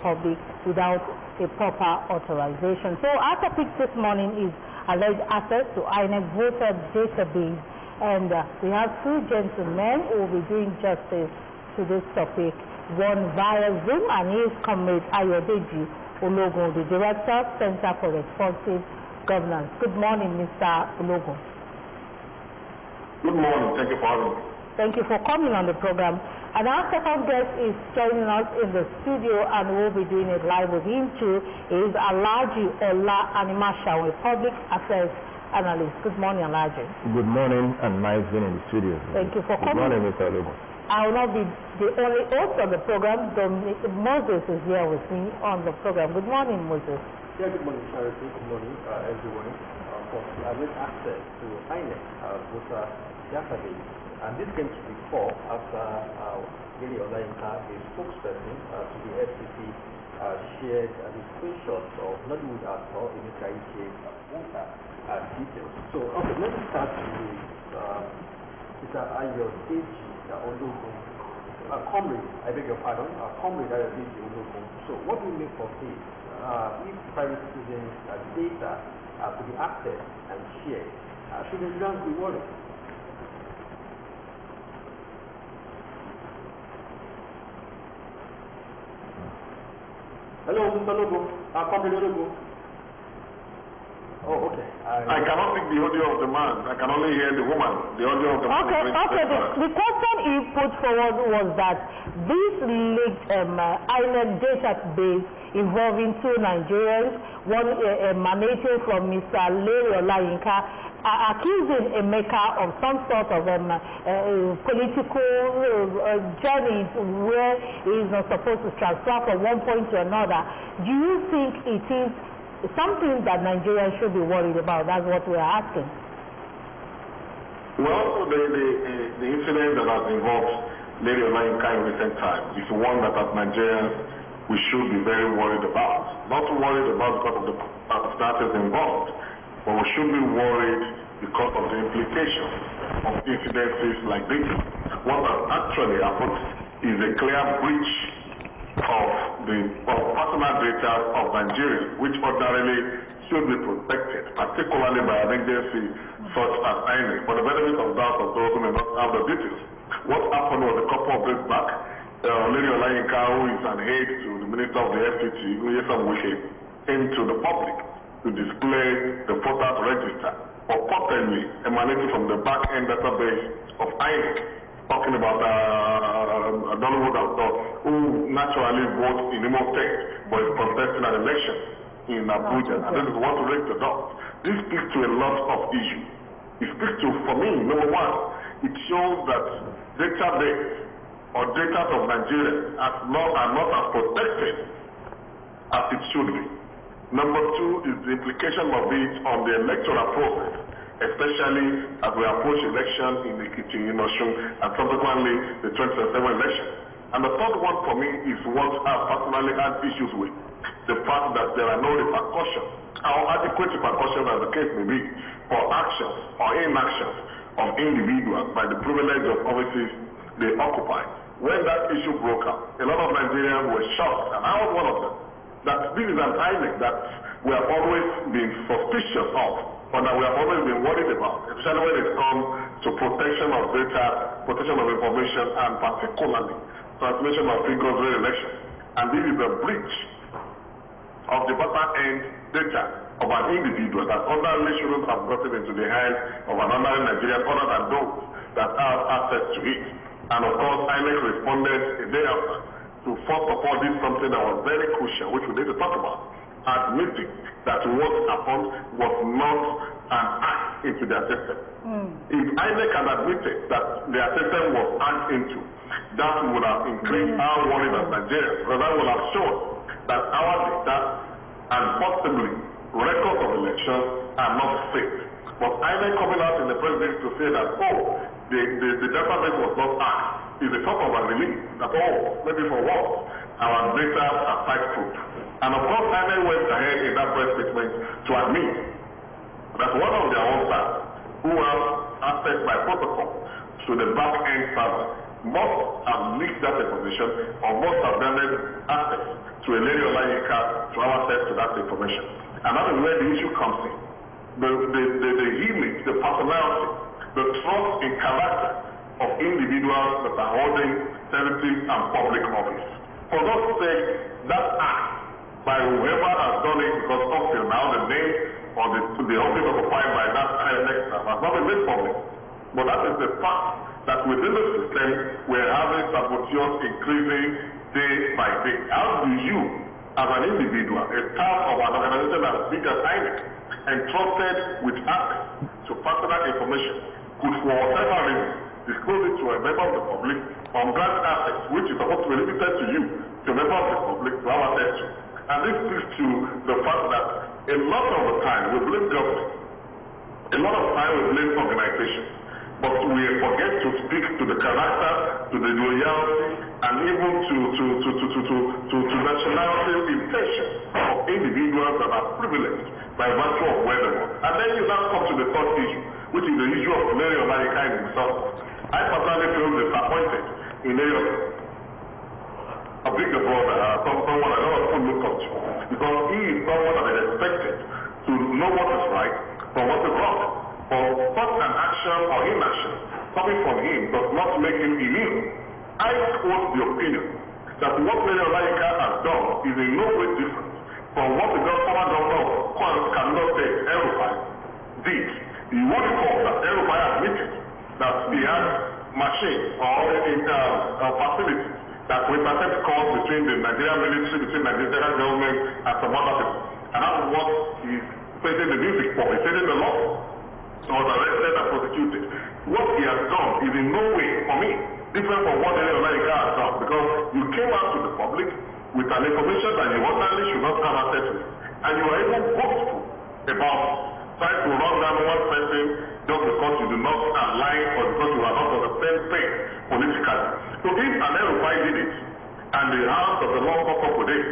Republic without a proper authorization. So our topic this morning is alleged access to INEC voter database, and we have two gentlemen who will be doing justice to this topic. One via Zoom, and he is Comrade Ayodeji Ologun, the Director, Center for Responsive Governance. Good morning, Mr. Ologun. Good morning. Thank you for having me. Thank you for coming on the program. And our second guest is joining us in the studio, and we'll be doing it live with him too. Is Alhaji Ola Animasha, a public affairs analyst. Good morning, Alhaji. Good morning, and nice being in the studio. Thank you for coming. Good morning, Mr. Ologun. I will not be the only host of the program. Moses is here with me on the program. Good morning, Moses. Yeah, good morning, Charity. Good morning, everyone. For access to INEC voter database. And this came to the fore after Lady Olayinka, a spokesperson to the FCC, shared the screenshots of Nollywood actor Emeka voter details. So, okay, let me start with Mr. Ayodeji Ologun. Comrade, I beg your pardon, Comrade Ayodeji Ologun. So, what do you make of this? If private citizens' data to be accessed and shared, should the Nigerians be worried? Hello, Mr. Logo. Comrade Logo. Oh, okay. I cannot pick the audio of the man. I can only hear the woman. The audio of the man. Okay. The question he put forward was that this leaked INEC database involving two Nigerians, one emanating from Mr. Lady Olayinka, accusing Emeka of some sort of political journey where he is not supposed to transfer from one point to another. Do you think it is something that Nigerians should be worried about? That's what we are asking. Well, the incident that has involved Lady Olayinka in recent time is one that as Nigerians we should be very worried about. Not worried about because of the status involved, but we should be worried because of the implications of incidences like this. What has actually happened is a clear breach of personal data of Nigeria, which ordinarily should be protected, particularly by an agency such as INEC. For the benefit of those who may not have the details, what happened was a couple of days back, Lady Olayinka, who is an aide to the Minister of the FCT, came to the public to display the voters register, purportedly emanating from the back-end database of INEC, talking about Nollywood actor who naturally votes in Imo State, but is contesting an election in Abuja. And this is what raised the doubt. This speaks to a lot of issues. It speaks to, for me, number one, it shows that database or data of Nigeria are not as protected as it should be. Number two is the implication of it on the electoral process, especially as we approach election in Ekiti, in Osun, and subsequently the 2027 election. And the third one for me is what I personally had issues with, the fact that there are no repercussions, or adequate repercussions as the case may be, for actions or inactions of individuals by the privilege of offices they occupy. When that issue broke out, a lot of Nigerians were shocked, and I was one of them, that this is an INEC that we have always been suspicious of, or that we have always been worried about, especially when it comes to protection of data, protection of information, and particularly transmission of figures during elections. And this is a breach of the back-end data of an individual that ordinarily shouldn't have gotten into the hands of another Nigerian other than those that have access to it. And of course, INEC responded a day after to first of all, this is something that was very crucial, which we need to talk about, admitting that what happened was not an act into their system. If INEC had admitted that their system was hacked into, that would have increased our worry as Nigerians, because that would have shown that our data and possibly records of elections are not safe. But INEC coming out in the press release to say that, the database was not hacked is a sort of a relief that, maybe for what? Our data are site-proof. And of course, INEC went ahead in that press statement to admit that one of their own staff, who have access by protocol to the back-end server, must have leaked that information or must have granted access to a lady online card to have access to that information. And that is where the issue comes in. The image, the personality, the trust in character of individuals that are holding sensitive and public office. For God's sake, that act by whoever has done it, because up till now the name or the office occupied by that INEC staff has not been made public. But that is the fact that within the system we're having saboteurs increasing day by day. How do you, as an individual, a staff of an organization as big as INEC, entrusted with access to personal information, could for whatever reason disclose it to a member of the public or grant access, which is supposed to be limited to you, to a member of the public to have access to? And this speaks to the fact that a lot of the time we blame government, a lot of time we blame organizations, but we forget to speak to the character, to the loyalty, and even to nationality intention of individuals that are privileged by virtue of where they are. And then you now come to the third issue, which is the issue of Larry Olayinka himself. I personally feel disappointed in Larry. A bigger brother, someone I don't want to look up to, because he is someone that is expected to know what is right from what is wrong. For such an action or inaction coming from him does not make him immune. I hold the opinion that what Larry Olayinka has done is in no way different from what the former governor of Kaduna State, El-Rufai, did. You would recall that El-Rufai admitted that he had machines or facilities that will intercept calls between the Nigerian military, between the Nigerian government, and some other people. And that is what he's facing the music for. He's facing the law. So was arrested and prosecuted. What he has done is in no way, for me, different from what Larry Olayinka has done, because you came out to the public with an information that you ordinarily should not have access to, and you are even boastful about trying to run down one person just because you do not align or because you are not on the same page politically. So if an El-Rufai did it, and the house of the law caught up with it,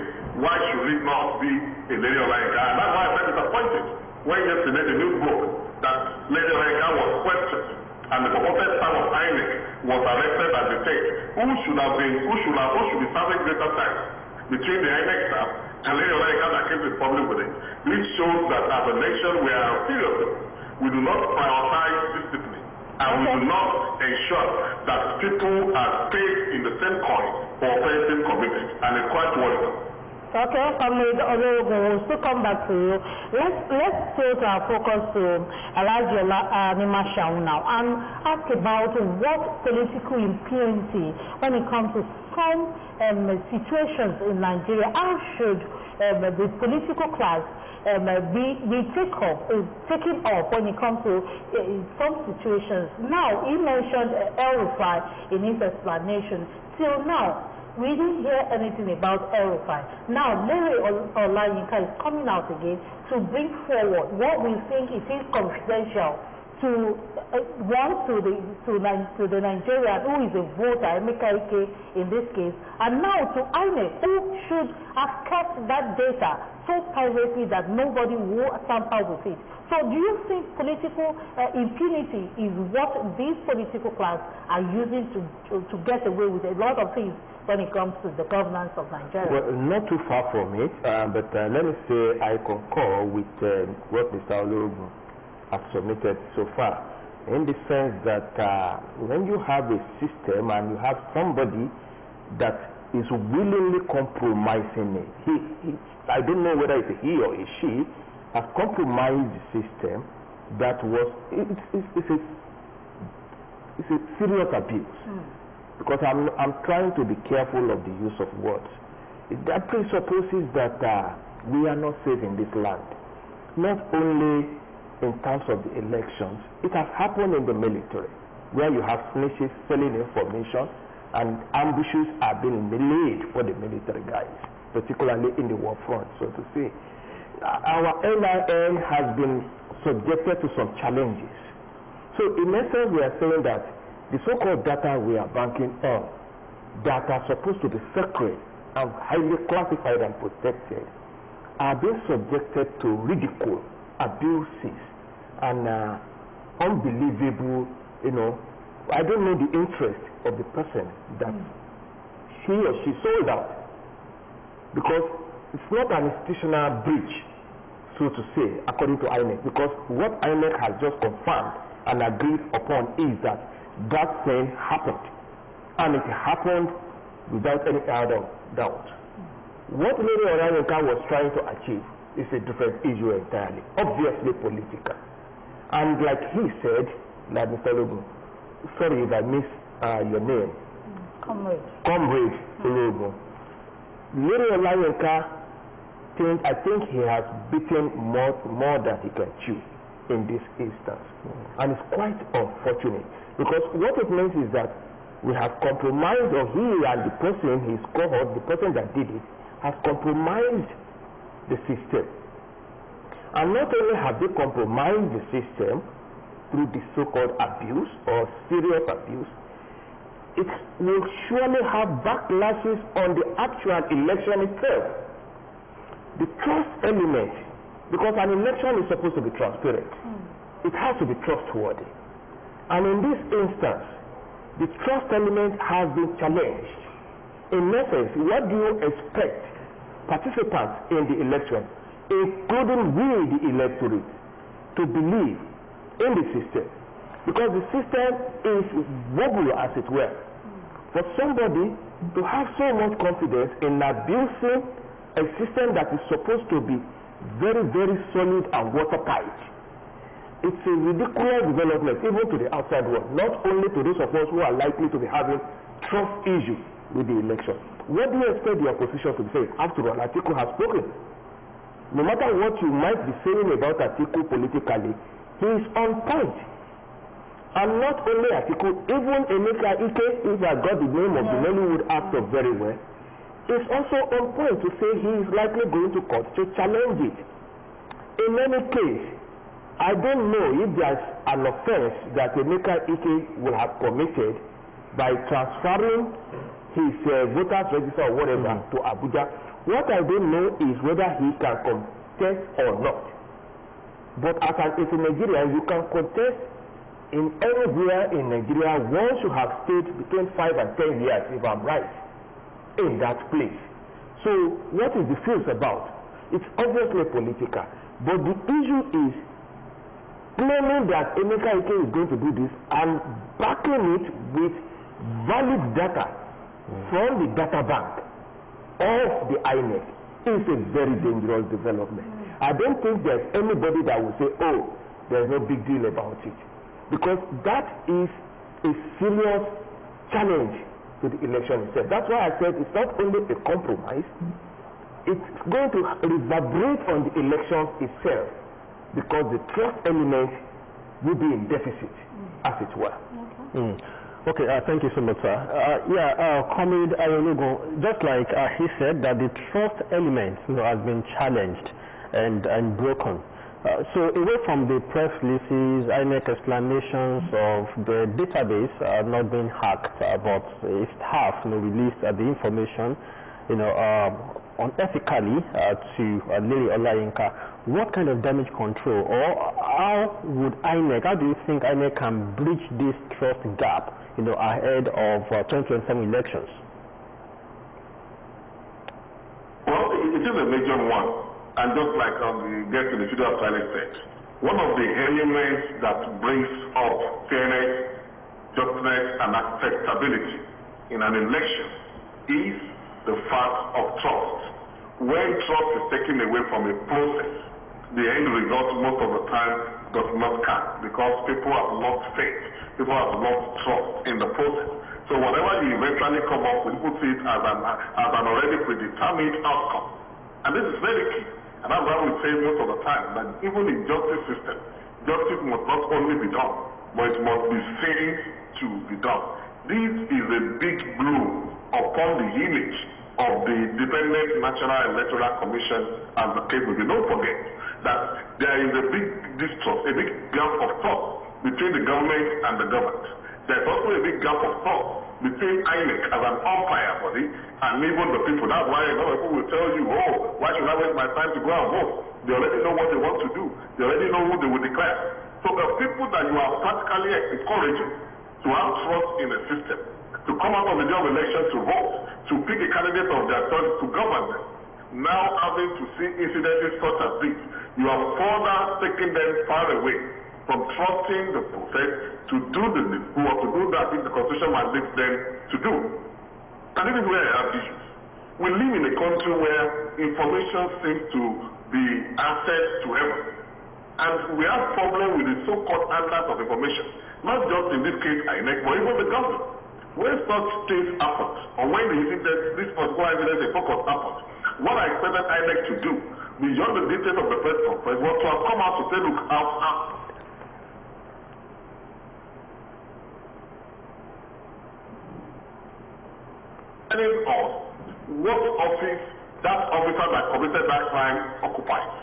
why should it not be a Larry Olayinka? And that's why I felt disappointed when yesterday the news broke that Larry Olayinka was questioned and the purported staff of INEC was arrested and detained. Who should be serving greater time between the INEC staff and Larry Olayinka that came to the public with it? This shows that as a nation we are serious. We do not prioritize discipline, and we do not ensure that people are paid in the same coin for offensive committed, and it's quite worrisome. Okay, Comrade Ologun, we'll still come back to you. Let's tilt our focus to Alhaji Nima Shaun now and ask about what political impunity when it comes to some situations in Nigeria. How should the political class be taken up when it comes to some situations? Now, he mentioned El-Rufai in his explanation. Till now, we didn't hear anything about El-Rufai. Now, Larry Olayinka is coming out again to bring forward what we think it is confidential to the Nigerian who is a voter, Emeka Ike in this case, and now to INEC, who should have kept that data so privately that nobody will tamper with it. So do you think political impunity is what these political class are using to get away with a lot of things when it comes to the governance of Nigeria? Well, not too far from it, but let me say I concur with what Mr. Ologun has submitted so far, in the sense that when you have a system and you have somebody that is willingly compromising it, I don't know whether it's a he or a she, has compromised the system. That was it's a serious abuse. Because I'm trying to be careful of the use of words. That presupposes that we are not safe in this land. Not only in terms of the elections, it has happened in the military, where you have snitches selling information and ambushes are being laid for the military guys, particularly in the war front, so to say. Our NIN has been subjected to some challenges. So in essence, we are saying that the so-called data we are banking on, that are supposed to be sacred and highly classified and protected, are being subjected to ridicule, abuses, and unbelievable, I don't know the interest of the person that he or she sold out. Because it's not an institutional breach, so to say, according to INEC, because what INEC has just confirmed and agreed upon is that that thing happened, and it happened without any doubt. What Lady Olayenka was trying to achieve is a different issue entirely, obviously political. And like he said, like Mr. Lobo, sorry if I miss your name. Comrade Lobo. Lady Olayenka, I think he has beaten more than he can chew in this instance. And it's quite unfortunate, because what it means is that we have compromised, or he and the person, his cohort, the person that did it, has compromised the system. And not only have they compromised the system through the so-called abuse or serious abuse, it will surely have backlashes on the actual election itself. The trust element, because an election is supposed to be transparent, it has to be trustworthy. And in this instance, the trust element has been challenged. In essence, what do you expect participants in the election, including we, the electorate, to believe in the system? Because the system is wobble, as it were. For somebody to have so much confidence in abusing a system that is supposed to be very, very solid and watertight, it's a ridiculous development even to the outside world, not only to those of us who are likely to be having trust issues with the election. What do you expect the opposition to say? After all, Atiku has spoken. No matter what you might be saying about Atiku politically, he is on point. And not only Atiku, even Emeka Ike, if I got the name of the Nollywood actor very well, is also on point to say he is likely going to court to challenge it. In any case, I don't know if there's an offense that Emeka Ike will have committed by transferring his voters register or whatever to Abuja. What I don't know is whether he can contest or not. But as a Nigerian, you can contest in anywhere in Nigeria once you have stayed between 5 and 10 years, if I'm right, in that place. So what is the fuse about? It's obviously political, but the issue is claiming that Emeka Ike is going to do this and backing it with valid data from the data bank of the INEC is a very dangerous development. I don't think there's anybody that will say, oh, there's no big deal about it, because that is a serious challenge to the election itself. That's why I said it's not only a compromise, it's going to reverberate on the elections itself, because the trust element will be in deficit, as it were. Okay, thank you so much, sir. Comrade Ayolugo, just like he said that the trust element has been challenged and broken. So away from the press releases, INEC explanations of the database not being hacked, but its staff released the information, unethically to Lady Olayenka. What kind of damage control, or how would INEC, how do you think INEC can bridge this trust gap, ahead of 2027 elections? Well, it is a major one. And just like the guest in the studio of Silence said, one of the elements that brings up fairness, justice, and acceptability in an election is the fact of trust. When trust is taken away from a process, the end result most of the time does not count, because people have lost faith, people have lost trust in the process. So whatever you eventually come up with, people see it as an already predetermined outcome. And this is very key. And that's why we say most of the time that even in justice system, justice must not only be done, but it must be seen to be done. This is a big blow upon the image of the Independent National Electoral Commission as the case will be. Don't forget that there is a big distrust, a big gap of trust between the government and the governed. There's also a big gap of trust between INEC as an umpire body and even the people. That's why a lot of people will tell you, oh, why should I waste my time to go and vote? They already know what they want to do. They already know who they will declare. So the people that you are practically encouraging to have trust in the system to come out on the day of election to vote, to pick a candidate of their choice to govern them. Now having to see incidences such as this, you are further taking them far away from trusting the process to do the needful or to do that which the Constitution mandates them to do. And this is where I have issues. We live in a country where information seems to be access to everyone. And we have problems with the so-called handlers of information, not just in this case INEC, but even the government. When such things happen, or when the incident, this particular incident, a focus happens, what I expected INEC to do, beyond the details of the press conference, was to have come out to say, look, telling us what office that officer that committed that crime occupies.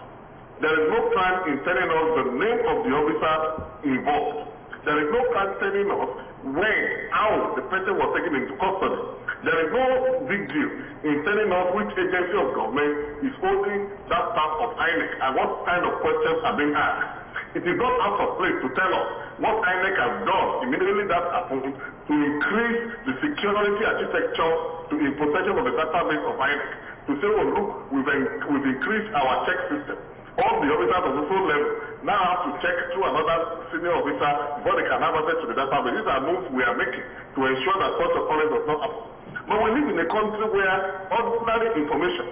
There is no crime in telling us the name of the officer involved. There is no crime telling us when, how the person was taken into custody. There is no big deal in telling us which agency of government is holding that part of INEC and what kind of questions are being asked. It is not out of place to tell us what INEC has done immediately that happened to increase the security architecture in protection of the database of INEC. To say, well, look, we've increased our check system. All the officers of the full level now have to check through another senior officer before they can have access to the database. These are moves we are making to ensure that such occurrence does not happen. But we live in a country where ordinary information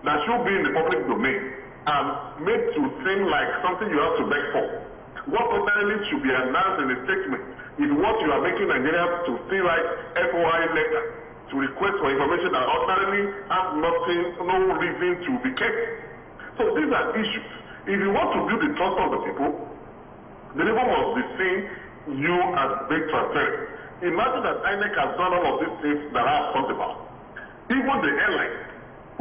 that should be in the public domain are made to seem like something you have to beg for. What ordinarily should be announced in a statement is what you are making Nigerians to still write FOI letter to request for information that ordinarily has no reason to be kept. So these are issues. If you want to build the trust of the people must be seeing you as being transparent. Imagine that INEC has done all of these things that I have talked about. Even the airline,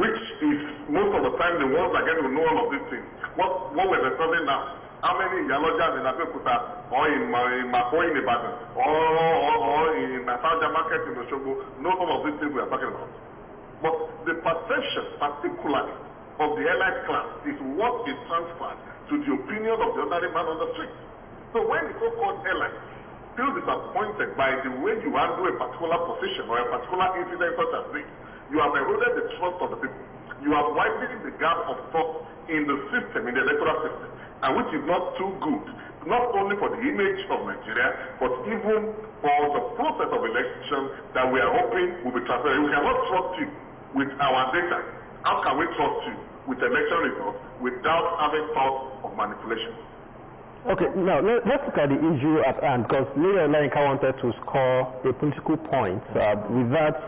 which is most of the time the ones that get to know all of these things. What we're discussing now, how many Yalojas in Abeokuta or in Mako in Ibadan or in Nasaja market in Osogbo know some of these things we are talking about. But the perception, particularly of the airline class, is what is transferred to the opinion of the ordinary man on the street. So when the so-called airline feels disappointed by the way you handle a particular position or a particular incident such as this, you have eroded the trust of the people. You are widening the gap of trust in the system, in the electoral system, and which is not too good, not only for the image of Nigeria, but even for the process of election that we are hoping will be transparent. We cannot trust you with our data. How can we trust you with election results without having thought of manipulation? Okay, now let's look at the issue at hand, because Lady Olayinka wanted to score a political point with that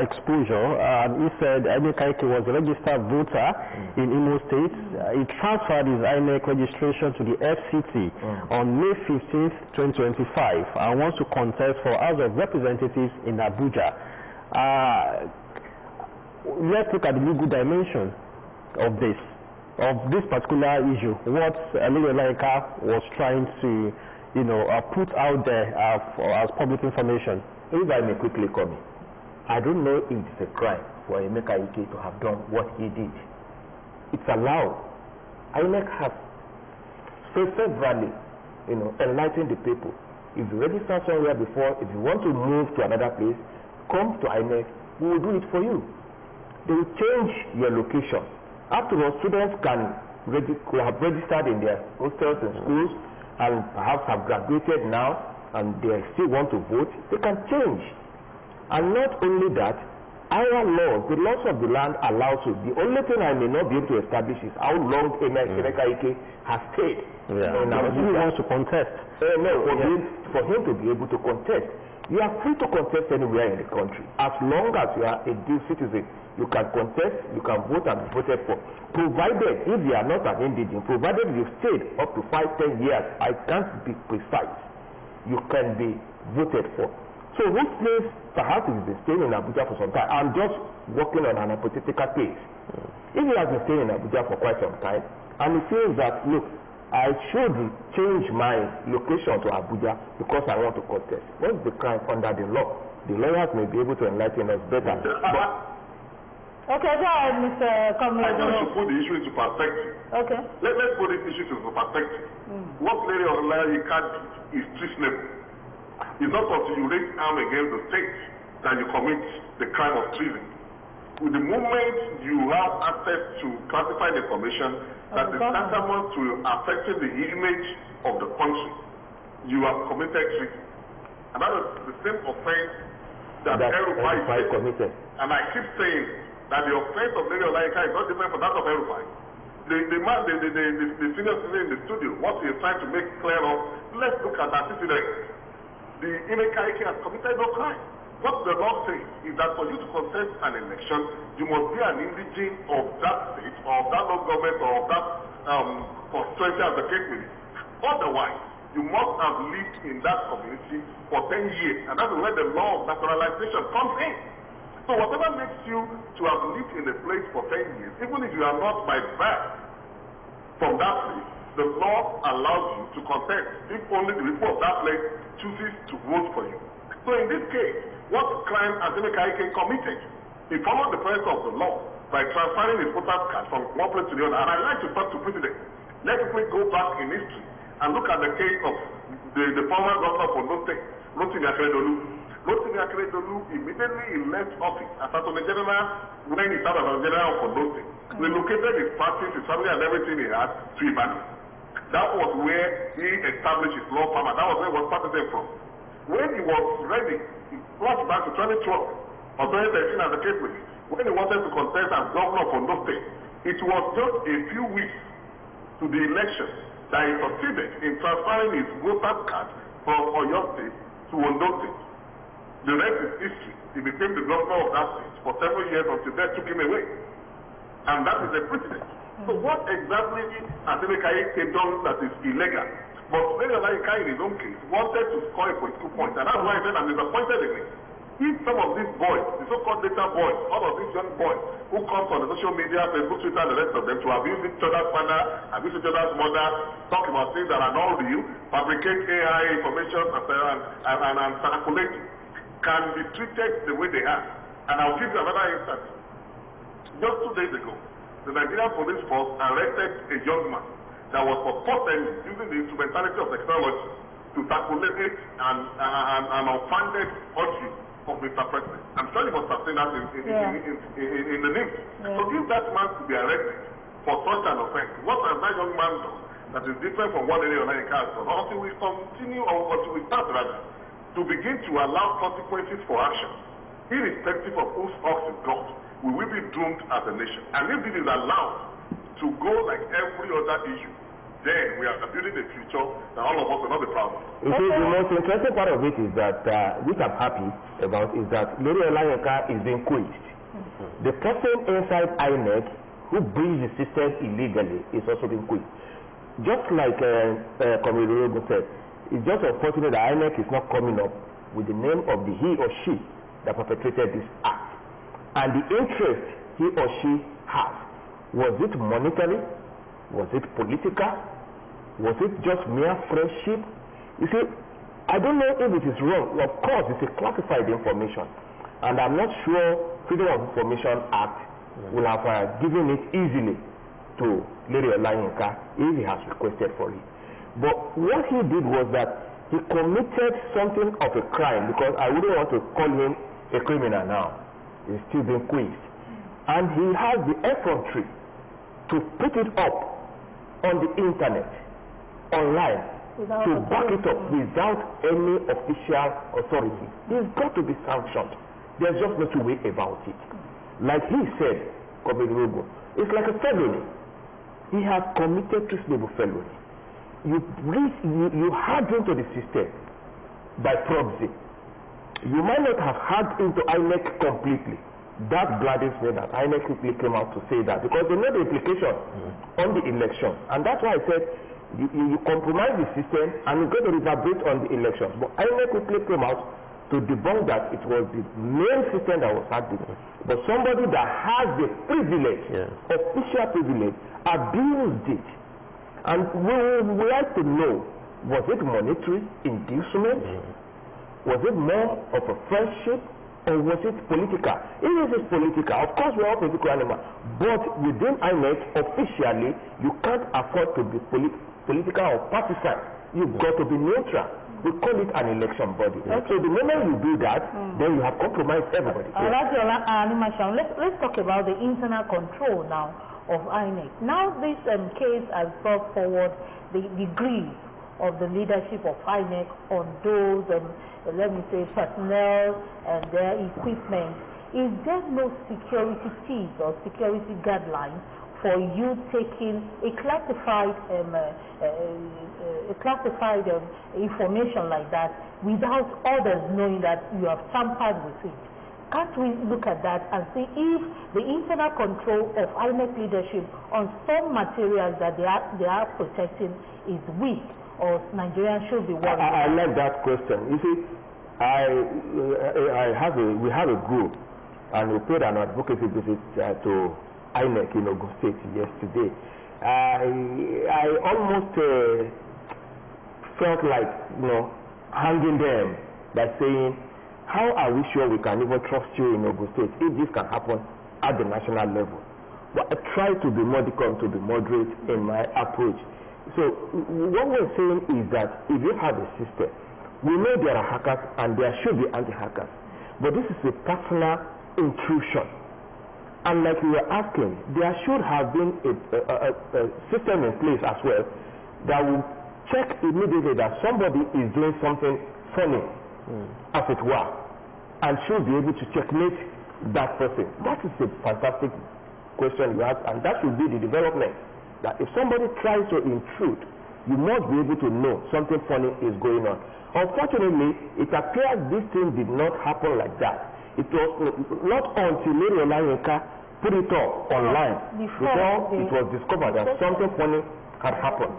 exposure. He said INEC was a registered voter in Imo State. He transferred his INEC registration to the FCT on May 15th, 2025, and wants to contest for House of Representatives in Abuja. Let's look at the legal dimension of this particular issue. What Lady Olayinka was trying to, put out there as public information. If I may quickly comment, I don't know if it's a crime for Emeka Ike to have done what he did. It's allowed. INEC has severally, enlightened the people. If you register somewhere before, if you want to move to another place, come to INEC, we will do it for you. They will change your location. After all, students who have registered in their hostels and schools and perhaps have graduated now and they still want to vote, they can change. And not only that, our laws, the laws of the land allow to. The only thing I may not be able to establish is how long Emeka Ike has stayed. Yeah. Now, he wants to contest. For him to be able to contest. You are free to contest anywhere in the country. As long as you are a due citizen, you can contest, you can vote and be voted for. Provided, if you are not an indigent, provided you stayed up to 5-10 years, I can't be precise, you can be voted for. So this place, perhaps he's been staying in Abuja for some time. I'm just working on an hypothetical case. If he has been staying in Abuja for quite some time, and he feels that, look, I should change my location to Abuja because I want to contest. What's the crime under the law? The lawyers may be able to enlighten us better. Okay, go ahead, Mr. Comrade. I just to put the issue into perspective. Okay. Let's put this issue into perspective. What Lady Olayinka did is treasonable. It's not until you raise arm against the state that you commit the crime of treason. With the moment you have access to classified information that is tantamount to affecting the image of the country, you have committed treason. And that is the same offense that El-Rufai committed. And I keep saying that the offense of Lady Olayinka is not different from that of El-Rufai. The senior citizen in the studio, what he is trying to make clear of, let's look at antecedents. The INEC has committed no crime. What the law says is that for you to contest an election, you must be an indigene of that state, or of that local government, or of that constituency as the case may be. Otherwise, you must have lived in that community for 10 years, and that's where the law of naturalization comes in. So whatever makes you to have lived in a place for 10 years, even if you are not by birth from that place, the law allows you to contest if only the people of that place chooses to vote for you. So in this case, what crime has INEC committed? He followed the principle of the law by transferring his voter's card from one place to the other. And I'd like to talk to President. Let's quickly go back in history and look at the case of the former governor of Ondo State, Rotimi Akeredolu. Rotimi Akeredolu immediately he left office as Attorney General when he started as General of Ondo State. Relocated his practice, his family and everything he had to Ibadan. That was where he established his law firm, and that was where he was practicing from. When he was ready, he flashed back to 2012 or 2013 as the case may be. When he wanted to contest as governor of Ondo State, it was just a few weeks to the election that he succeeded in transferring his voter's card from Oyo State to Ondo State. The rest is history. He became the governor of that state for several years until death took him away. And that is a precedent. So what exactly has INEC done that is illegal? But Lady Olayinka in his own case wanted to score a political point, and that's why I said I'm disappointed in him. If some of these boys, the so-called data boys, all of these young boys who come on the social media, Facebook, Twitter, and the rest of them to abuse each other's father, abuse each other's mother, talk about things that are not real, fabricate AI information and circulate, can be treated the way they are. And I'll give you another instance. Just 2 days ago, the Nigerian police force arrested a young man that was purportedly using the instrumentality of technology to circulate an unfounded audio of Mr. President. I'm sure you must have seen that in the news. So if that man could be arrested for such an offense, what has that young man done that is different from what Lady Olayinka has done? Until we continue, or until we start rather, to begin to allow consequences for action, irrespective of whose ox is God, we will be doomed as a nation. And if this is allowed to go like every other issue, then we are building a future that all of us will not be proud of. You see, the most interesting part of it is that, which I'm happy about, is that Lady Olayinka is being quizzed. The person inside INEC who breached the system illegally is also being quizzed. Just like Comrade Orogun said, it's just unfortunate that INEC is not coming up with the name of the he or she that perpetrated this act. And the interest he or she has. Was it monetary? Was it political? Was it just mere friendship? You see, I don't know if it is wrong. Of course, it's a classified information. And I'm not sure Freedom of Information Act will have given it easily to Lady Olayinka if he has requested for it. But what he did was that he committed something of a crime, because I wouldn't want to call him a criminal now. He's still being quizzed. And he has the effrontery to put it up on the internet, online, to back it up without any official authority. He's got to be sanctioned. There's just no two way about it. Like he said, Comrade Orogun, it's like a felony. He has committed treasonable felony. You hacked into the system by proxy. You might not have hacked into INEC completely. That gladdens me that INEC quickly came out to say that, because they know the implication on the election. And that's why I said you compromise the system and you going to reverberate on the elections. But INEC quickly came out to debunk that it was the main system that was hacked. But somebody that has the privilege, official privilege, abused it. And we would like to know, was it monetary inducement? Was it more of a friendship? Or was it political? If it is political, of course we are all political animals. But within INEC, officially, you can't afford to be political or partisan. You've got to be neutral. we call it an election body. Okay. So the moment you do that, then you have compromised everybody. Let's talk about the internal control now of INEC. Now this case has brought forward the degree of the leadership of INEC on those, let me say, personnel and their equipment. Is there no security tips or security guidelines for you taking a classified information like that without others knowing that you have tampered with it? Can't we look at that and see if the internal control of INEC leadership on some materials that they are protecting is weak, or Nigerians should be worried? I like that question. You see, we have a group, and we paid an advocacy visit to INEC in Ogun State yesterday. I almost felt like, hanging them by saying, how are we sure we can even trust you in Ogun State if this can happen at the national level? But I try to be modicum, to be moderate in my approach. So what we're saying is that if you have a system, we know there are hackers and there should be anti-hackers, but this is a personal intrusion. And like we were asking, there should have been a system in place as well that will check immediately that somebody is doing something funny, as it were, and should be able to checkmate that person. That is a fantastic question you ask, and that should be the development. That if somebody tries to intrude, you must be able to know something funny is going on. Unfortunately, it appears this thing did not happen like that. It was not until Mary Olayinka put it up online before it was discovered that something funny had happened.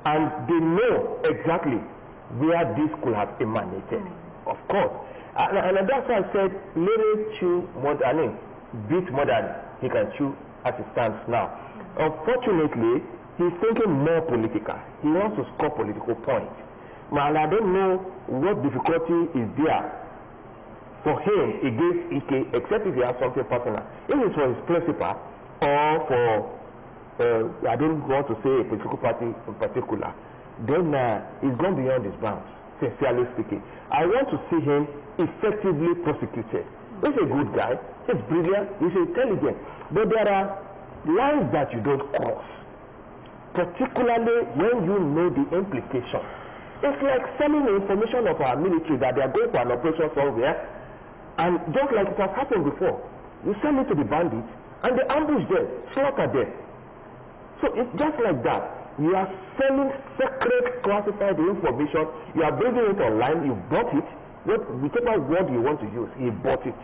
And they know exactly where this could have emanated, of course. And that's why I said, let it chew more than beat more than he can chew as it stands now. Unfortunately, he's thinking more political. He wants to score political points. And I don't know what difficulty is there for him against Ike, except if he has something personal. If it's for his principal or for, I don't want to say a political party in particular, then it's gone beyond his bounds, sincerely speaking. I want to see him effectively prosecuted. He's a good guy, he's brilliant, he's intelligent, but there are lines that you don't cross, particularly when you know the implications. It's like selling the information of our military that they are going for an operation somewhere, and just like it has happened before, you sell it to the bandits, and they ambush them, slaughter them. So it's just like that. You are selling secret, classified information, you are bringing it online, you bought it, whichever word you want to use, he bought it.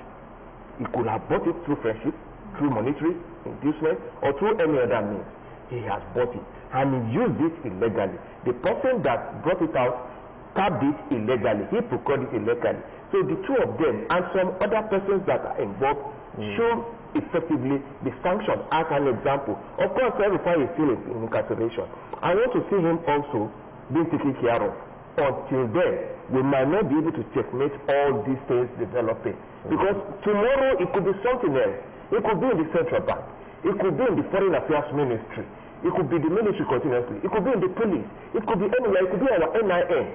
He could have bought it through friendship, through monetary inducement, or through any other means. He has bought it, and he used it illegally. The person that brought it out tabbed it illegally. He procured it illegally. So the two of them and some other persons that are involved should effectively be sanctioned as an example. Of course, every time is still in incarceration. I want to see him also being taken care of. Until then, we might not be able to checkmate all these things developing. Because tomorrow it could be something else. It could be in the central bank. It could be in the foreign affairs ministry. It could be the military continuously. It could be in the police. It could be anywhere. It could be our NIN.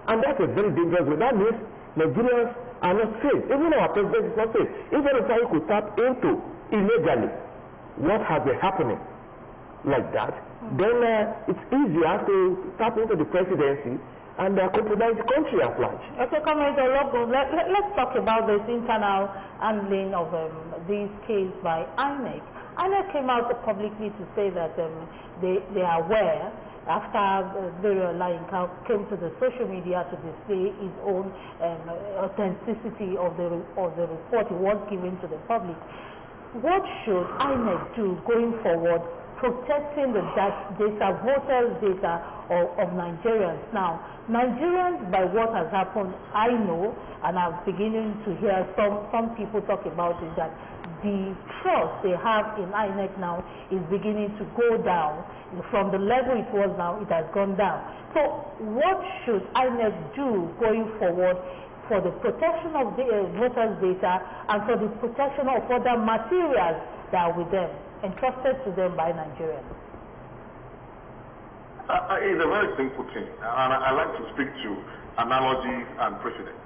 And that's a very dangerous way. That means Nigerians are not safe. Even our president is not safe. If anything you could tap into illegally what has been happening like that, then it's easier to tap into the presidency and compromise the country at large. Okay, Comrade Ologun, let's talk about this internal handling of this case by INEC. INEC came out publicly to say that they are aware after Mary Olayinka came to the social media to display his own authenticity of the report he was given to the public. What should INEC do going forward, protecting the data, voters' data of Nigerians? Now, Nigerians, by what has happened, I know, and I'm beginning to hear some people talk about it, that the trust they have in INEC now is beginning to go down. From the level it was now, it has gone down. So what should INEC do going forward for the protection of the voters' data and for the protection of other materials that are with them, entrusted to them by Nigerians? It's a very simple thing, and I like to speak to analogies and precedents.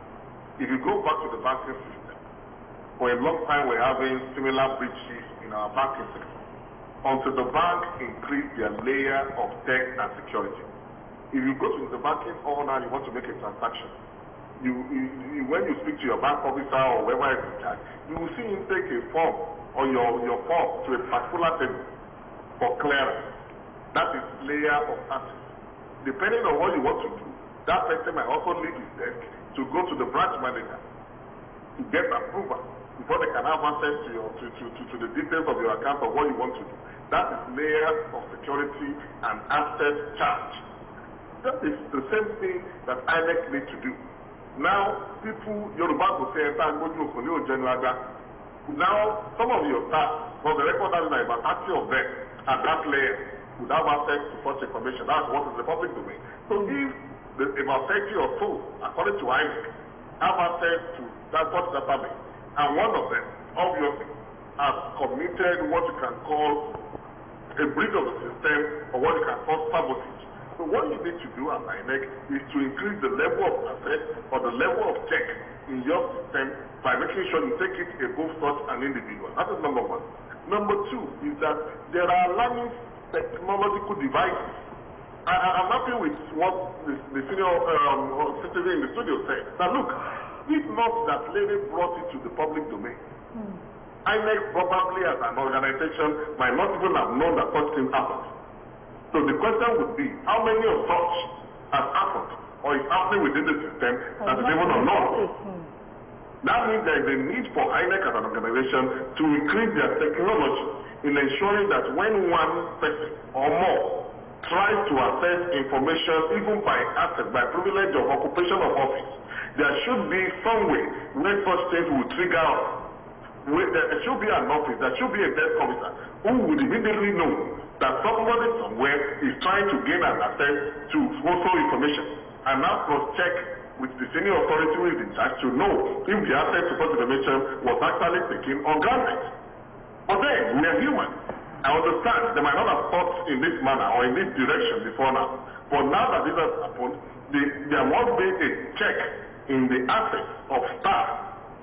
If you go back to the banking system, for a long time we're having similar breaches in our banking system until the bank increased their layer of tech and security. If you go to the banking hall now, you want to make a transaction, when you speak to your bank officer or whoever is in charge, you will see him take a form or your form to a particular table for clearance. That is layer of access. Depending on what you want to do, that person might also leave his desk to go to the branch manager to get approval before they can have access to the details of your account of what you want to do. That is layer of security and access charge. That is the same thing that INEC need to do. Now, people, Yoruba will say, now, some of your staff, for the record, that is about 30 of them at that layer would have access to such information. That's what is the public domain. So if about 30 or so, according to INEC, have access to that such database, and one of them, obviously, has committed what you can call a breach of the system or what you can call sabotage. So what you need to do as INEC is to increase the level of access or the level of check in your system by making sure you take it above such an individual. That is number one. Number two is that there are learning technological devices. I'm happy with what the senior citizen in the studio said. Now look, if not that lady brought it to the public domain, INEC probably as an organization might not even have known that such thing happened. So the question would be, how many of such has happened or is happening within the system that is even unknown? That means there is a need for INEC as an organization to increase their technology in ensuring that when one person or more tries to access information even by access, by privilege of occupation of office, there should be some way where such things will trigger up. There should be an office, there should be a desk officer who would immediately know that somebody somewhere is trying to gain an access to also information, and now cross-check with the senior authority who is in charge to know if the access to such information was actually taken or granted. But then, we are human. I understand they might not have thought in this manner or in this direction before now. But now that this has happened, there must be a check in the access of staff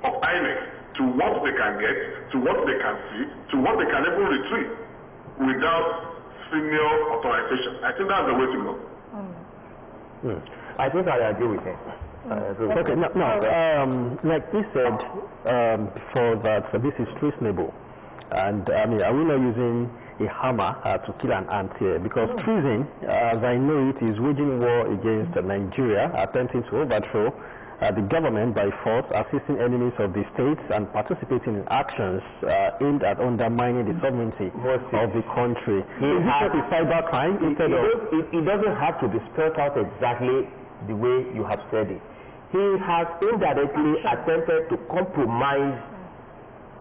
of INEC to what they can get, to what they can see, to what they can even retrieve without senior authorization. I think that's the way to go. I think I agree with him. Okay, now, like we said before, that this is treasonable. And I mean, are we not using a hammer to kill an ant here? Because treason, as I know it, is waging war against Nigeria, attempting to overthrow the government by force, assisting enemies of the state, and participating in actions aimed at undermining the sovereignty of the country. Is it a cyber crime instead of... It doesn't have to be spelled out exactly the way you have said it. He has indirectly attempted to compromise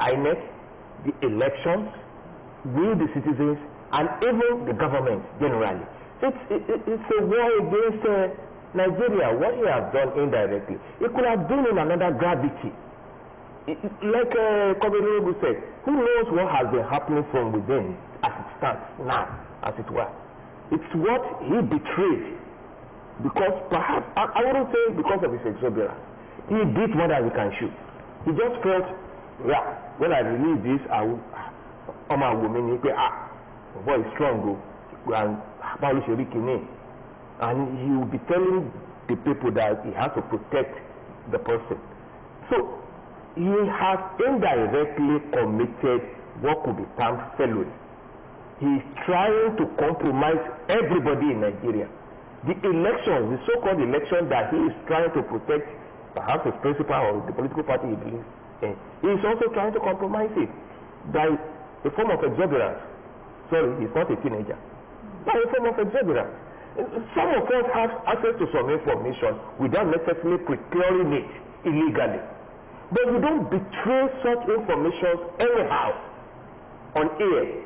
INEC, the elections, we the citizens, and even the government generally. It's a war against Nigeria. What he has done indirectly, it could have been in another gravity. Like Kobe said, who knows what has been happening from within as it stands now, as it were. It's what he betrayed. Because perhaps, I wouldn't say because of his exuberance. He did more than he can shoot. He just felt, yeah, when I release this, I will, boy is strong, and he will be telling the people that he has to protect the person. So, he has indirectly committed what could be termed felony. He is trying to compromise everybody in Nigeria. The election, the so-called election that he is trying to protect, perhaps his principal or the political party he believes in, he is also trying to compromise it by a form of exuberance. Sorry, he's not a teenager. By a form of exuberance. Some of us have access to some information without necessarily procuring it illegally. But you don't betray such information anyhow on air.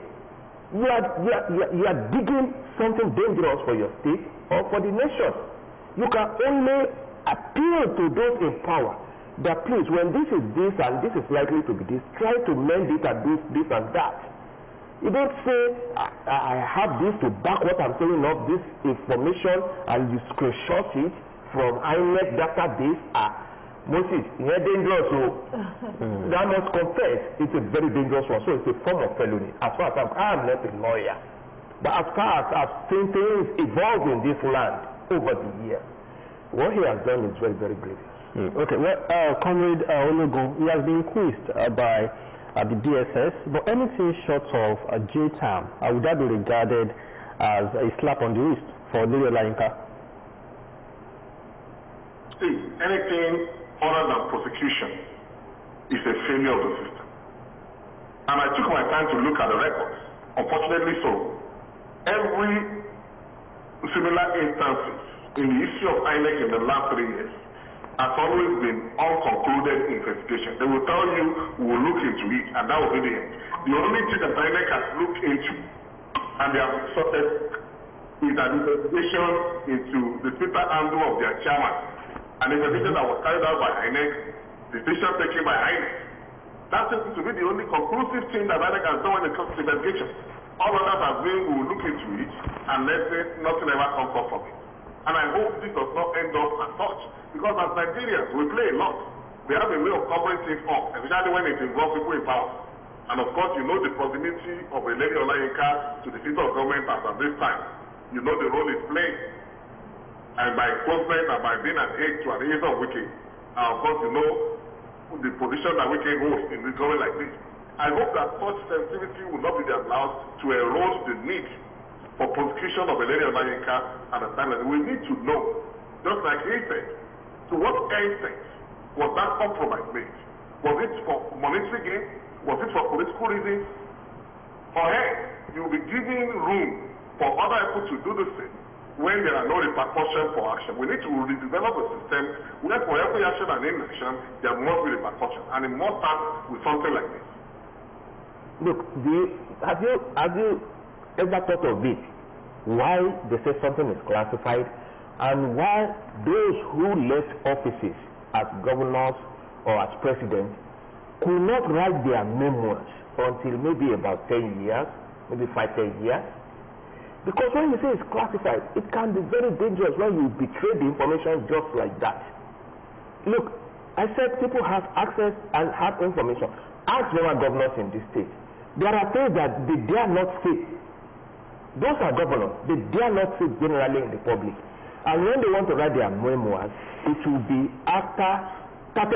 You are digging something dangerous for your state or for the nation. You can only appeal to those in power that please, when this is this and this is likely to be this, try to mend it and do this and that. You don't say, I have this to back what I'm saying of this information, and you screenshot it, from INEC database are Moses, you're dangerous, so I must confess, it's a very dangerous one. So it's a form of felony. As far as I'm not a lawyer, but as far as I've seen things evolve in this land over the years, what he has done is very, very grievous. Okay, well, Comrade Ologun, he has been quizzed by the DSS, but anything short of a jail term, would that be regarded as a slap on the wrist for Lady Olayinka? See, anything other than prosecution is a failure of the system. And I took my time to look at the records. Unfortunately so, every similar instances in the history of INEC in the last 3 years has always been unconcluded investigation. They will tell you, we will look into it, and that will be the end. The only thing that INEC has looked into, and they have sorted, is an investigation into the Twitter handle of their chairman. An investigation that was carried out by INEC, decision taken by INEC. That seems to be the only conclusive thing that INEC has done when it comes to investigation. All others have been, we will look into it, and let's say nothing ever comes up from it. And I hope this does not end up as such, because as Nigerians, we play a lot. We have a way of covering things up, especially when it involves people in power. And of course, you know the proximity of a Lady Olayinka to the seat of government as at this time. You know the role it's playing. And by closeness and by being an aide to an agent of Wike, of course you know the position that Wike holds in this government like this. I hope that such sensitivity will not be allowed to erode the need for prosecution of a Lady Olayinka and a time that we need to know, just like he said, to what extent was that compromise made? Was it for monetary gain? Was it for political reasons? Or else, you will be giving room for other people to do the same when there are no repercussions for action. We need to redevelop a system where for every action and inaction, there must be repercussions. And it must start with something like this. Look, have you ever thought of it? Why they say something is classified, and why those who left offices as governors or as presidents could not write their memoirs until maybe about 10 years, maybe 5-10 years? Because when you say it's classified, it can be very dangerous when you betray the information just like that. Look, I said people have access and have information. Ask former governors in this state. There are things that they dare not say. Those are governors. They dare not say generally in the public. And when they want to write their memoirs, it will be after that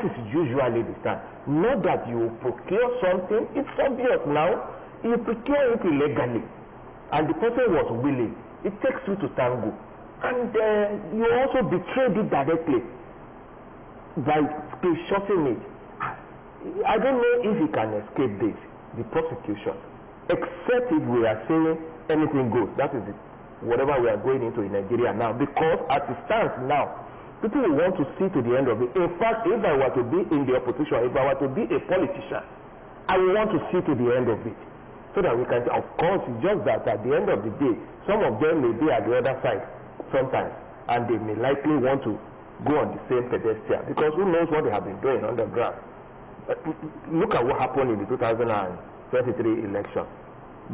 is usually the time. Not that you procure something. It's obvious now. You procure it illegally, and the person was willing. It takes two to tango, and you also betrayed it directly by screenshotting it. I don't know if you can escape this, the prosecution, except if we are saying anything goes. That is it. Whatever we are going into in Nigeria now, because as it stands now, people will want to see to the end of it. In fact, if I were to be in the opposition, if I were to be a politician, I will want to see to the end of it. So that we can say, of course, it's just that at the end of the day, some of them may be at the other side sometimes, and they may likely want to go on the same pedestal, because who knows what they have been doing underground. Look at what happened in the 2023 election.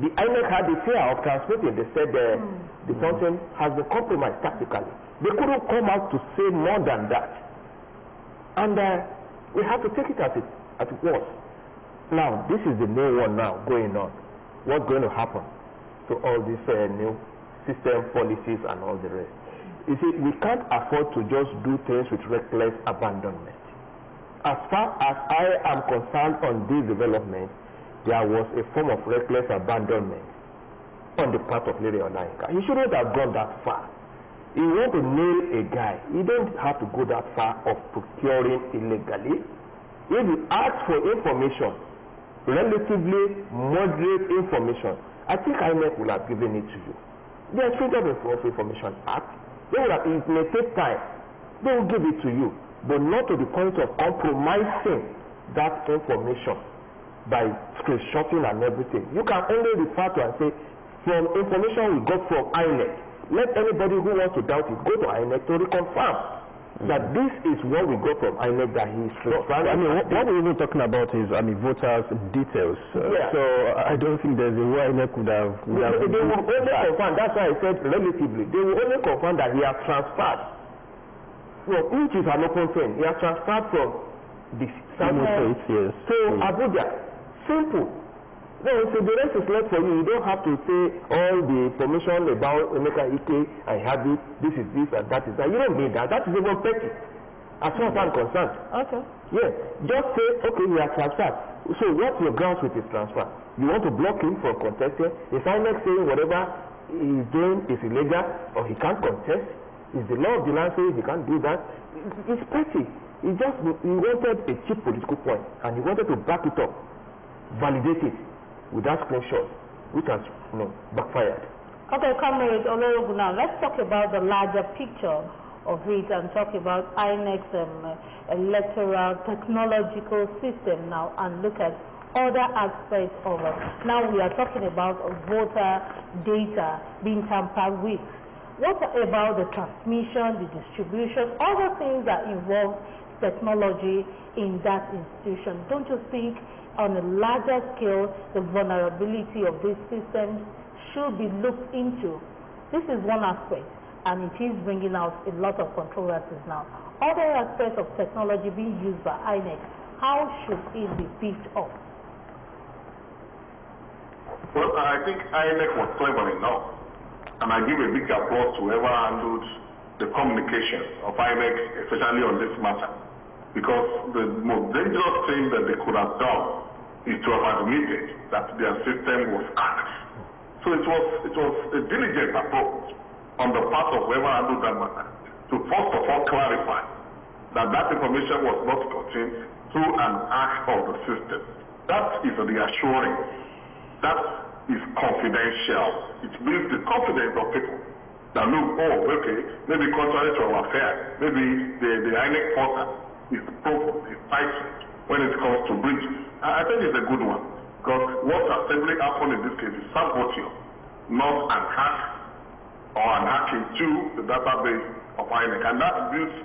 The INEC had the fear of transmitting. They said the something has been compromised tactically. They couldn't come out to say more than that. And we have to take it as it was. Now, this is the new one now going on. What's going to happen to all these new system policies and all the rest? You see, we can't afford to just do things with reckless abandonment. As far as I am concerned on this development, there was a form of reckless abandonment on the part of Lady Olayinka. He shouldn't have gone that far. You want to nail a guy, you don't have to go that far of procuring illegally. If you ask for information, relatively moderate information, I think INEC will have given it to you. There's Freedom of Information Act. They will have, it may take time. They will give it to you, but not to the point of compromising that information by screenshotting and everything. You can only refer to and say, from information we got from INEC, let anybody who wants to doubt it go to INEC to reconfirm. that this is what we got from INEC that he is transferring. I mean, what we're even talking about is, voters' details. So I don't think there's a way INEC would have... They will only confirm, that's why I said relatively, they will only confirm that he has transferred. Well, which is an open thing. He has transferred from the Southern States, yes. to Abuja. Simple. No, so the rest is left for you. You don't have to say all the information about Emeka Ike, I have it, this is this and that is that. You don't need that. That is even petty, as far as I'm concerned. Okay. Yes. Just say, okay, we have transferred. So what's your grounds with his transfer? You want to block him from contesting? Is INEC saying whatever he is doing is illegal or he can't contest? Is the law of the land saying he can't do that? It's petty. He wanted a cheap political point and he wanted to back it up, validate it with that screenshot, which has backfired. Okay, comrade Olorogun, now let's talk about the larger picture of it and talk about INEC's electoral technological system now and look at other aspects of it. Now we are talking about voter data being tampered with. What about the transmission, the distribution, other things that involve technology in that institution? Don't you think on a larger scale, the vulnerability of these systems should be looked into? This is one aspect, and it is bringing out a lot of controversies now. Other aspects of technology being used by INEC, how should it be beefed up? Well, I think INEC was clever enough, and I give a big applause to whoever handled the communication of INEC, especially on this matter. Because the most dangerous thing that they could have done is to have admitted that their system was hacked. So it was a diligent approach on the part of whoever handled that matter to first of all clarify that that information was not contained through an hack of the system. That is reassuring. That is confidential. It builds the confidence of people that look, oh, okay, maybe contrary to our affair, maybe the INEC portal is proven, is tightened when it comes to breaches. I think it's a good one, because what has simply happened in this case is sabotage, not an hack or an hacking to the database of INEC, and that builds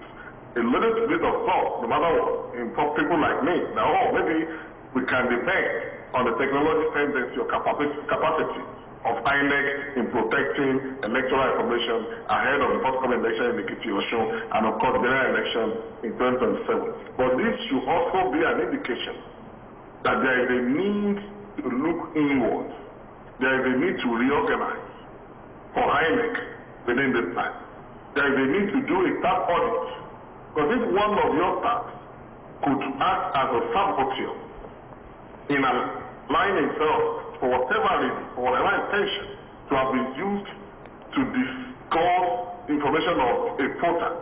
a little bit of thought, no matter what, in people like me, that, oh, maybe we can depend on the technology tendency or capacity of INEC in protecting electoral information ahead of the forthcoming election in Ekiti, Osun, and of course the general election in 2027. But this should also be an indication that there is a need to look inward. There is a need to reorganize for INEC within this time. There is a need to do a staff audit, because if one of your staff could act as a saboteur in a line itself, for whatever reason, for whatever intention, to have been used to discard information of a voter,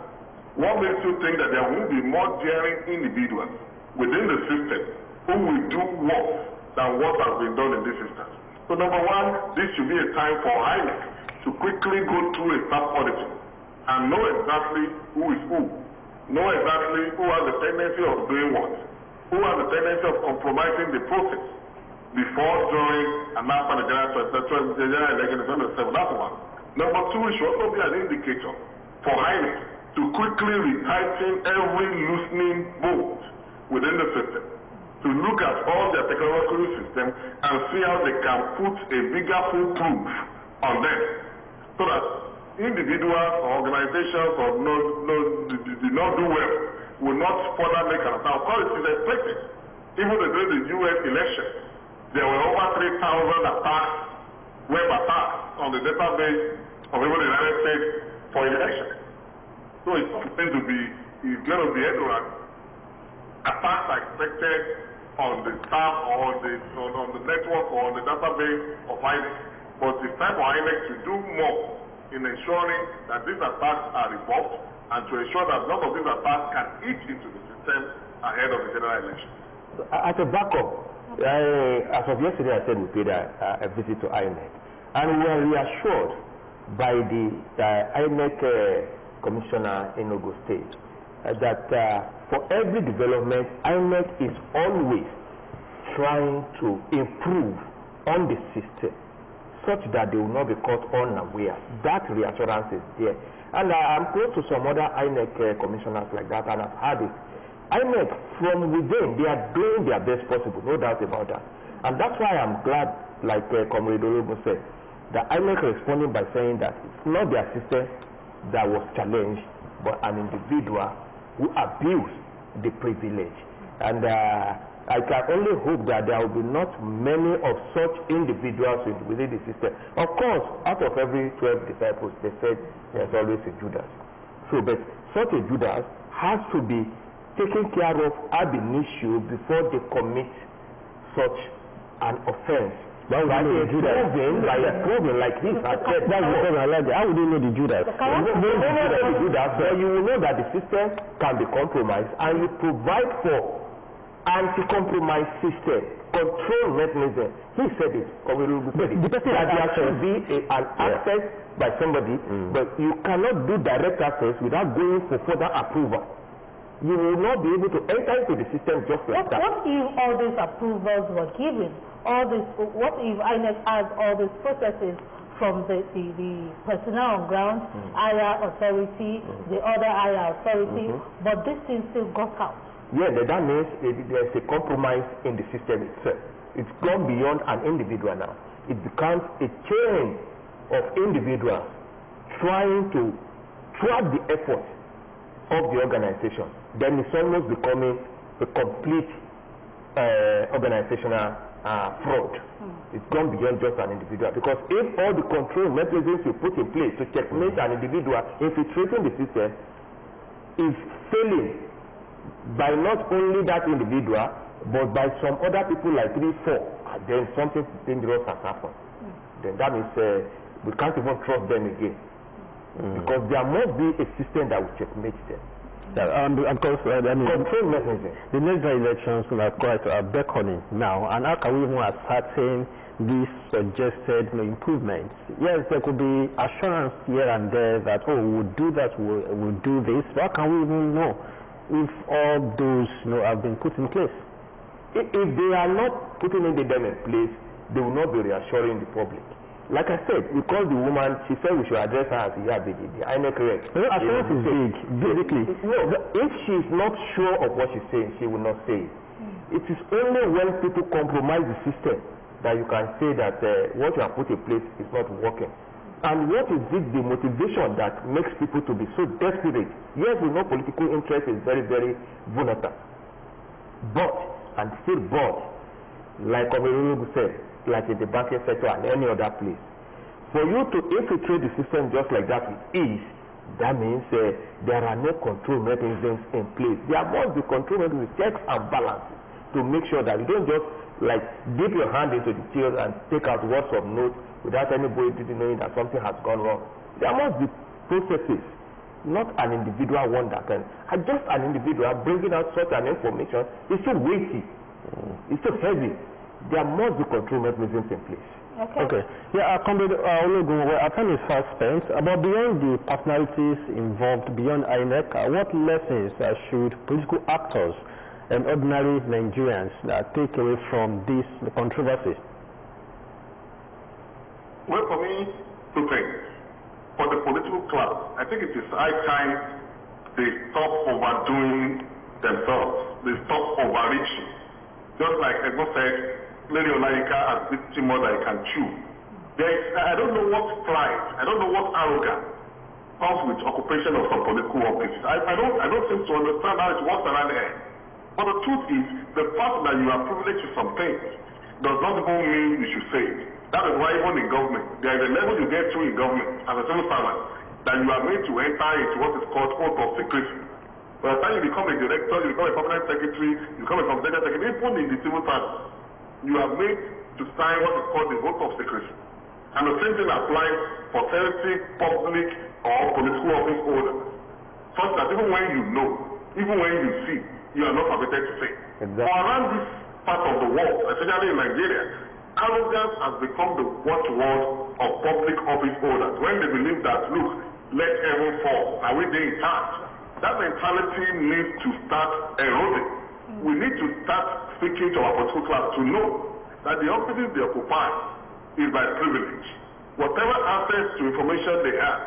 what makes you think that there will be more daring individuals within the system who will do worse than what has been done in this instance? So number one, this should be a time for INEC to quickly go through a staff auditing and know exactly who is who, know exactly who has the tendency of doing what, who has the tendency of compromising the process before, during, and after the general election in 2027. That's one. Number two, it should also be an indicator for INEC to quickly retighten every loosening bolt within the system, to look at all their technological system and see how they can put a bigger foolproof on them, so that individuals or organizations or did not do well will not further make an attack. Of course, it is expected. Even during the US election, there were over 3,000 attacks, web attacks on the database of even the United States for election. So it's going to be everywhere. Attacks are expected on the staff or on the network or on the database of INEC. But it's time for INEC to do more in ensuring that these attacks are rebuffed and to ensure that none of these attacks can eat into the system ahead of the general election. As a backup, as of yesterday, I said we paid a visit to INEC, and we were reassured by the INEC commissioner in Ogun State that for every development, INEC is always trying to improve on the system such that they will not be caught unaware. That reassurance is there. And I'm close to some other INEC commissioners like that, and I've had it. INEC, from within, they are doing their best possible, no doubt about that. And that's why I'm glad, like Comrade Orogun said, the INEC responding by saying that it's not their system that was challenged, but an individual who abused the privilege. And I can only hope that there will be not many of such individuals within the system. Of course, out of every 12 disciples, they said there's always a Judas. So, but such a Judas has to be taken care of ab initio before they commit such an offense. By proving like this, I said, how would you know the Judas? You know the Judas, but you will know that the system can be compromised, and you provide for anti-compromise system, control mechanism. He said it, that there should be an access by somebody, but you cannot do direct access without going for further approval. You will not be able to enter into the system just like that. What if all these approvals were given? What if INEC has all these processes from the personnel on ground, higher authority, the other higher authority, but this thing still got out? Yeah, that means there's a compromise in the system itself. It's gone beyond an individual now. It becomes a chain of individuals trying to thwart the effort of the organization. Then it's almost becoming a complete organizational fraud. It's gone beyond just an individual. Because if all the control mechanisms you put in place to checkmate an individual infiltrating the system is failing by not only that individual, but by some other people like 3, 4, and then something dangerous has happened. Then that means we can't even trust them again. Because there must be a system that will checkmate them. Of course, control mechanism. The next elections are quite beckoning now, and how can we even ascertain these suggested improvements? Yes, there could be assurance here and there that, oh, we'll do that, we'll do this. How can we even know if all those have been put in place? If they are not putting them in place, they will not be reassuring the public. Like I said, we called the woman, she said we should address her as the INEC rep. Assurance is big, basically. No, if she is not sure of what she's saying, she will not say it. It is only when people compromise the system that you can say that what you have put in place is not working. And what is it, the motivation that makes people to be so desperate? Yes, we know political interest is very, very volatile. But, and still but, like Omerulu said, like in the banking sector and any other place, for you to infiltrate the system just like that with ease, that means there are no control mechanisms in place. There must be control mechanisms, checks and balances to make sure that you don't just like dip your hand into the till and take out words of note without anybody knowing that something has gone wrong. There must be processes, not an individual one that can. Just an individual bringing out such an information is so weighty, it's so heavy. There must be control mechanisms in place. Okay. Yeah, Comrade Ologun, our time is fast spent. But beyond the personalities involved, beyond INEC, what lessons should political actors and ordinary Nigerians take away from this controversy? Well, for me, 2 things. For the political class, I think it is high time they stop overdoing themselves. They stop overreaching. Just like Edmo said, Lady Olayinka has bitten more than he can chew. I don't know what pride, I don't know what arrogance comes with occupation of some political offices. I don't seem to understand how it works around here. But the truth is, the fact that you are privileged with some things does not even mean you should say it. That is why even in government, there is a level you get to in government as a civil servant that you are made to enter into what is called oath of secrecy. By the time you become a director, you become a permanent secretary, you become a confidential secretary, even in the civil service, you are made to sign what is called the oath of secrecy. And the same thing applies for sensitive, public, or political office holders. Such that even when you know, even when you see, you are not permitted to say. Exactly. But around this part of the world, especially in Nigeria, arrogance has become the watchword of public office holders. When they believe that, look, let heaven fall, are we being charged? That mentality needs to start eroding. We need to start speaking to our political class to know that the offices they occupy is by privilege. Whatever access to information they have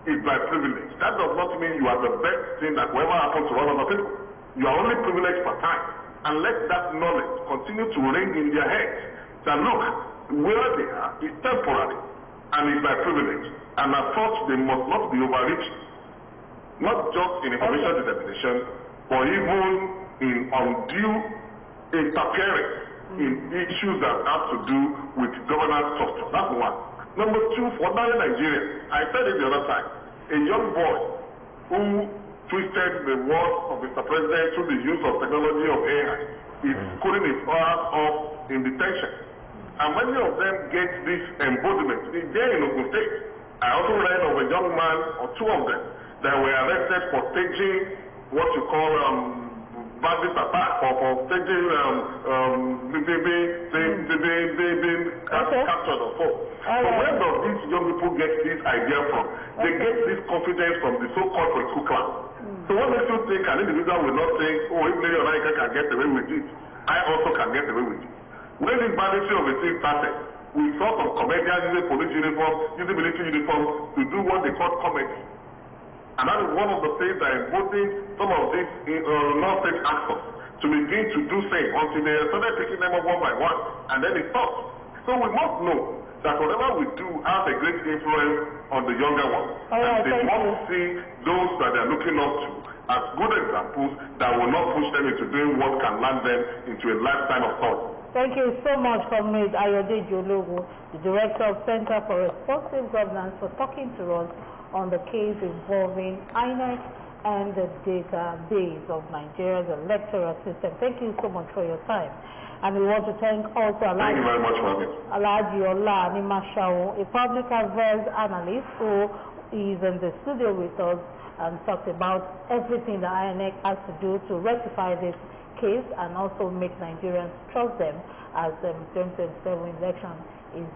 is by privilege. That does not mean you are the best thing that will ever happen to all other people. You are only privileged for time. And let that knowledge continue to ring in their heads. That look, where they are is temporary and is by privilege. And as such, they must not be overreached. Not just in information dissemination, but even in undue interference in issues that have to do with governance structure. That's one. Number two, for ordinary Nigeria, I said it the other time, a young boy who twisted the words of Mr. President through the use of technology of AI is cooling his hours off in detention. And many of them get this embodiment. They're in Ogun State. I also read of a young man, or two of them, that were arrested for staging what you call bandit attack, or for staging being captured or so. So where do these young people get this idea from? They get this confidence from the so-called political class. So what makes you think an individual will not think, oh, if Lady Olaika can get away with it, I also can get away with it? When this banditry of a thing started, we saw some comedians using police uniforms, using military uniforms to do what they call comedy. And that is one of the things that embodying some of these non-state actors to begin to do things until they started picking them up one by one, and then it stopped. So we must know that whatever we do has a great influence on the younger ones. And they must see those that they are looking up to as good examples that will not push them into doing what can land them into a lifetime of thought. Thank you so much, Comrade Ayode Jologo, the Director of Center for Responsive Governance, for talking to us on the case involving INEC and the database of Nigeria's electoral system. Thank you so much for your time. And we want to thank also Thank you very much, Mami. Alhaji Ola Animashawo, a public affairs analyst who is in the studio with us and talked about everything the INEC has to do to rectify this case and also make Nigerians trust them as the 2027 election is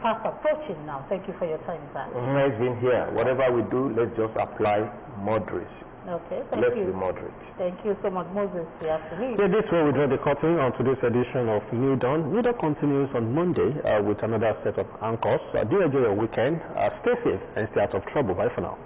fast approaching now. Thank you for your time, sir. It's been here. Whatever we do, let's just apply moderation. Okay, thank Let's you. be moderate. Thank you so much, Moses. You have to leave. Yeah, this way we draw the curtain on today's edition of New Dawn. New Dawn continues on Monday with another set of anchors. Do enjoy your weekend. Stay safe and stay out of trouble. Bye for now.